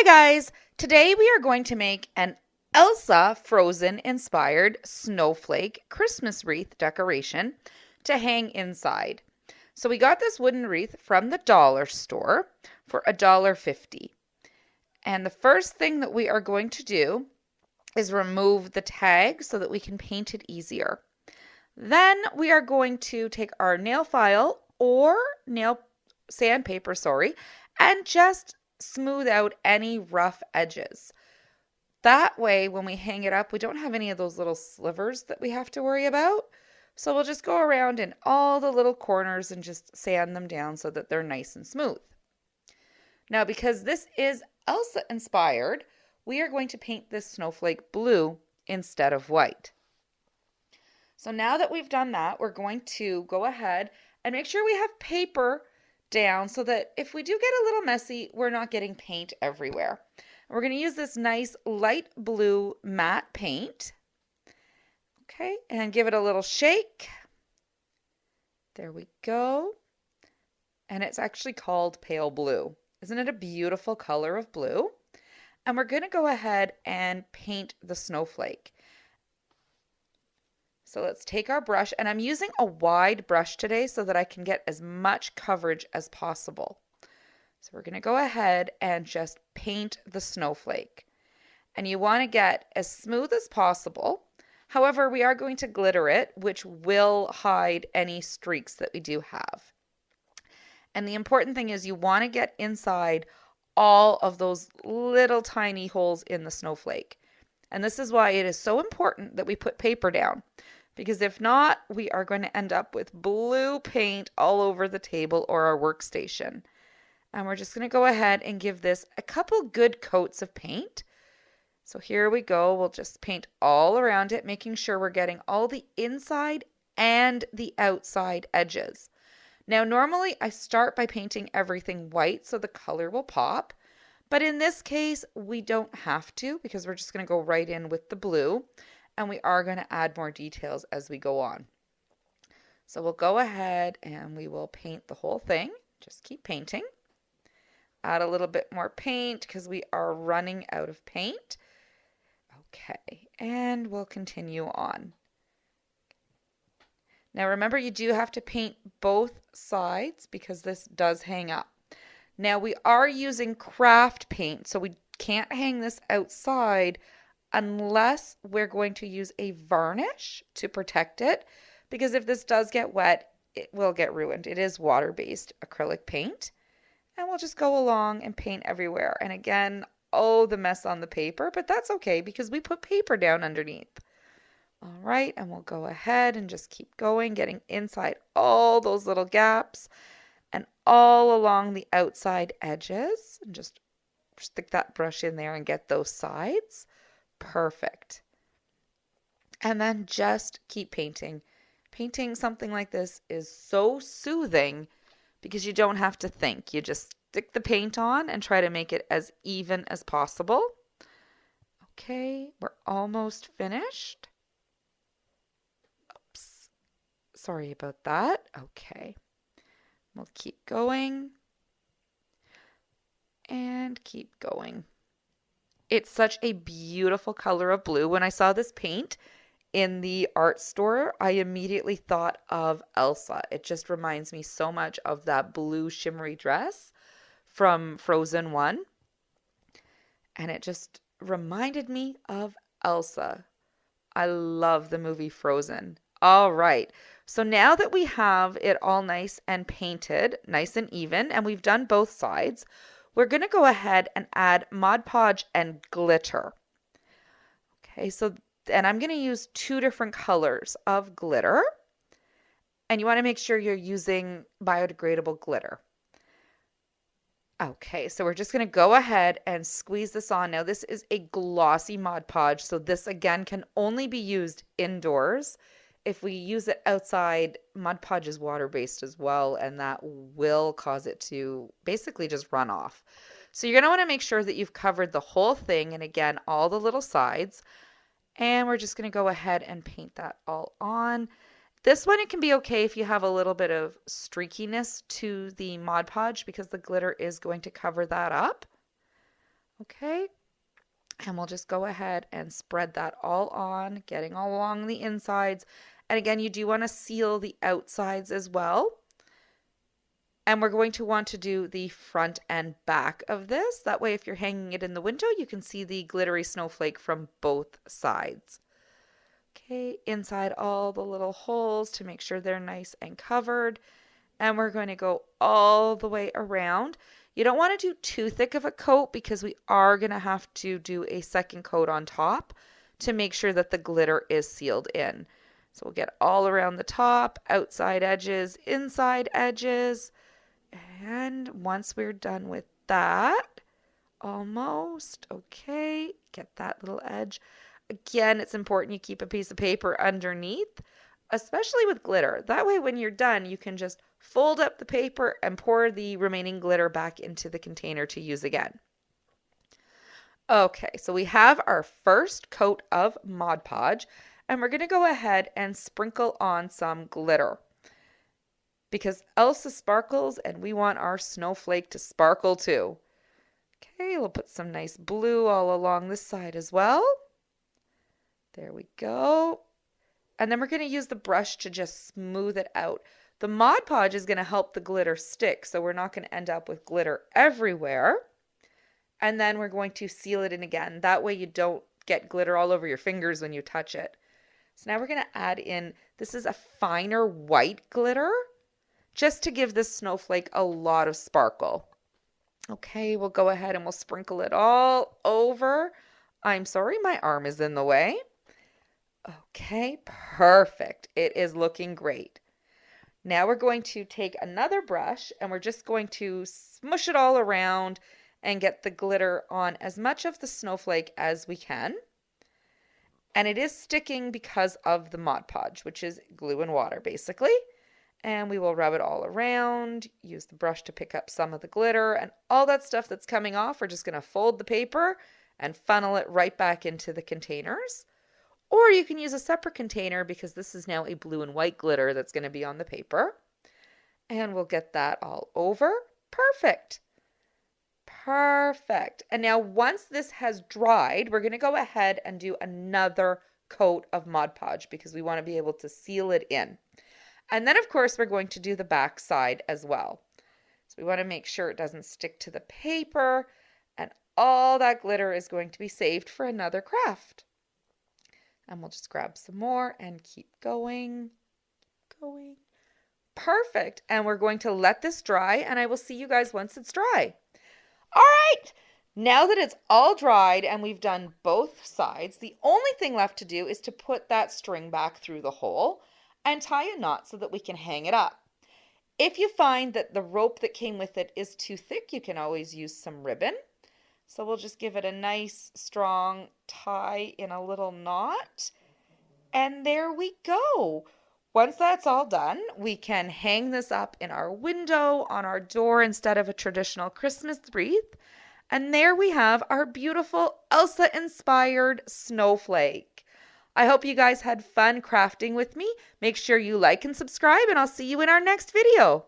Hi guys! Today we are going to make an Elsa Frozen inspired snowflake Christmas wreath decoration to hang inside. So we got this wooden wreath from the dollar store for $1.50. And the first thing that we are going to do is remove the tag so that we can paint it easier. Then we are going to take our nail file or nail sandpaper, and just smooth out any rough edges. That way, when we hang it up, we don't have any of those little slivers that we have to worry about. So we'll just go around in all the little corners and just sand them down so that they're nice and smooth. Now, because this is Elsa inspired, we are going to paint this snowflake blue instead of white. So now that we've done that, we're going to go ahead and make sure we have paper down so that if we do get a little messy, we're not getting paint everywhere. We're going to use this nice light blue matte paint. Okay, and give it a little shake. There we go. And it's actually called pale blue. Isn't it a beautiful color of blue? And we're going to go ahead and paint the snowflake. So let's take our brush, and I'm using a wide brush today so that I can get as much coverage as possible. So we're going to go ahead and just paint the snowflake. And you want to get as smooth as possible. However, we are going to glitter it, which will hide any streaks that we do have. And the important thing is you want to get inside all of those little tiny holes in the snowflake. And this is why it is so important that we put paper down. Because if not, we are going to end up with blue paint all over the table or our workstation. And we're just going to go ahead and give this a couple good coats of paint. So here we go. We'll just paint all around it, making sure we're getting all the inside and the outside edges. Now, normally I start by painting everything white so the color will pop. But in this case, we don't have to because we're just going to go right in with the blue. And we are going to add more details as we go on. So we'll go ahead and we will paint the whole thing. Just keep painting. Add a little bit more paint because we are running out of paint. Okay, and we'll continue on. Now remember, you do have to paint both sides because this does hang up. Now we are using craft paint, so we can't hang this outside unless we're going to use a varnish to protect it, because if this does get wet, it will get ruined. It is water-based acrylic paint. And we'll just go along and paint everywhere. And again, oh, the mess on the paper, but that's okay because we put paper down underneath. All right, and we'll go ahead and just keep going, getting inside all those little gaps and all along the outside edges. And just stick that brush in there and get those sides. Perfect. And then just keep painting. Painting something like this is so soothing because you don't have to think. You just stick the paint on and try to make it as even as possible. Okay, we're almost finished. Oops. Sorry about that. Okay. We'll keep going. And keep going. It's such a beautiful color of blue. When I saw this paint in the art store, I immediately thought of Elsa. It just reminds me so much of that blue shimmery dress from Frozen 1. And it just reminded me of Elsa. I love the movie Frozen. All right. So now that we have it all nice and painted, nice and even, and we've done both sides, we're going to go ahead and add Mod Podge and glitter. Okay, and I'm going to use 2 different colors of glitter. And you want to make sure you're using biodegradable glitter. Okay, so we're just going to go ahead and squeeze this on. Now, this is a glossy Mod Podge, so this again can only be used indoors. If we use it outside, Mod Podge is water-based as well, and that will cause it to basically just run off. So you're going to want to make sure that you've covered the whole thing, and again, all the little sides. And we're just going to go ahead and paint that all on. This one, it can be okay if you have a little bit of streakiness to the Mod Podge because the glitter is going to cover that up. Okay, and we'll just go ahead and spread that all on, getting all along the insides. And again, you do want to seal the outsides as well. And we're going to want to do the front and back of this. That way, if you're hanging it in the window, you can see the glittery snowflake from both sides. Okay, inside all the little holes to make sure they're nice and covered. And we're going to go all the way around. You don't want to do too thick of a coat because we are going to have to do a second coat on top to make sure that the glitter is sealed in. So we'll get all around the top, outside edges, inside edges. And once we're done with that, almost, okay, get that little edge. Again, it's important you keep a piece of paper underneath, especially with glitter. That way when you're done, you can just fold up the paper and pour the remaining glitter back into the container to use again. Okay, so we have our first coat of Mod Podge, and we're going to go ahead and sprinkle on some glitter. Because Elsa sparkles and we want our snowflake to sparkle too. Okay, we'll put some nice blue all along this side as well. There we go. And then we're going to use the brush to just smooth it out. The Mod Podge is going to help the glitter stick, so we're not going to end up with glitter everywhere. And then we're going to seal it in again. That way you don't get glitter all over your fingers when you touch it. So now we're going to add in, this is a finer white glitter, just to give this snowflake a lot of sparkle. Okay, we'll go ahead and we'll sprinkle it all over. I'm sorry, my arm is in the way. Okay, perfect. It is looking great. Now we're going to take another brush and we're just going to smush it all around and get the glitter on as much of the snowflake as we can. And it is sticking because of the Mod Podge, which is glue and water basically. And we will rub it all around, use the brush to pick up some of the glitter, and all that stuff that's coming off, we're just going to fold the paper and funnel it right back into the containers. Or you can use a separate container because this is now a blue and white glitter that's going to be on the paper. And we'll get that all over. Perfect. Perfect. And now once this has dried, we're going to go ahead and do another coat of Mod Podge because we want to be able to seal it in. And then, of course, we're going to do the back side as well. So we want to make sure it doesn't stick to the paper, and all that glitter is going to be saved for another craft. And we'll just grab some more and keep going. Perfect. And we're going to let this dry, and I will see you guys once it's dry. All right. Now that it's all dried and we've done both sides, the only thing left to do is to put that string back through the hole and tie a knot so that we can hang it up. If you find that the rope that came with it is too thick, you can always use some ribbon. So we'll just give it a nice strong tie in a little knot. And there we go. Once that's all done, we can hang this up in our window, on our door instead of a traditional Christmas wreath. And there we have our beautiful Elsa-inspired snowflake. I hope you guys had fun crafting with me. Make sure you like and subscribe, and I'll see you in our next video.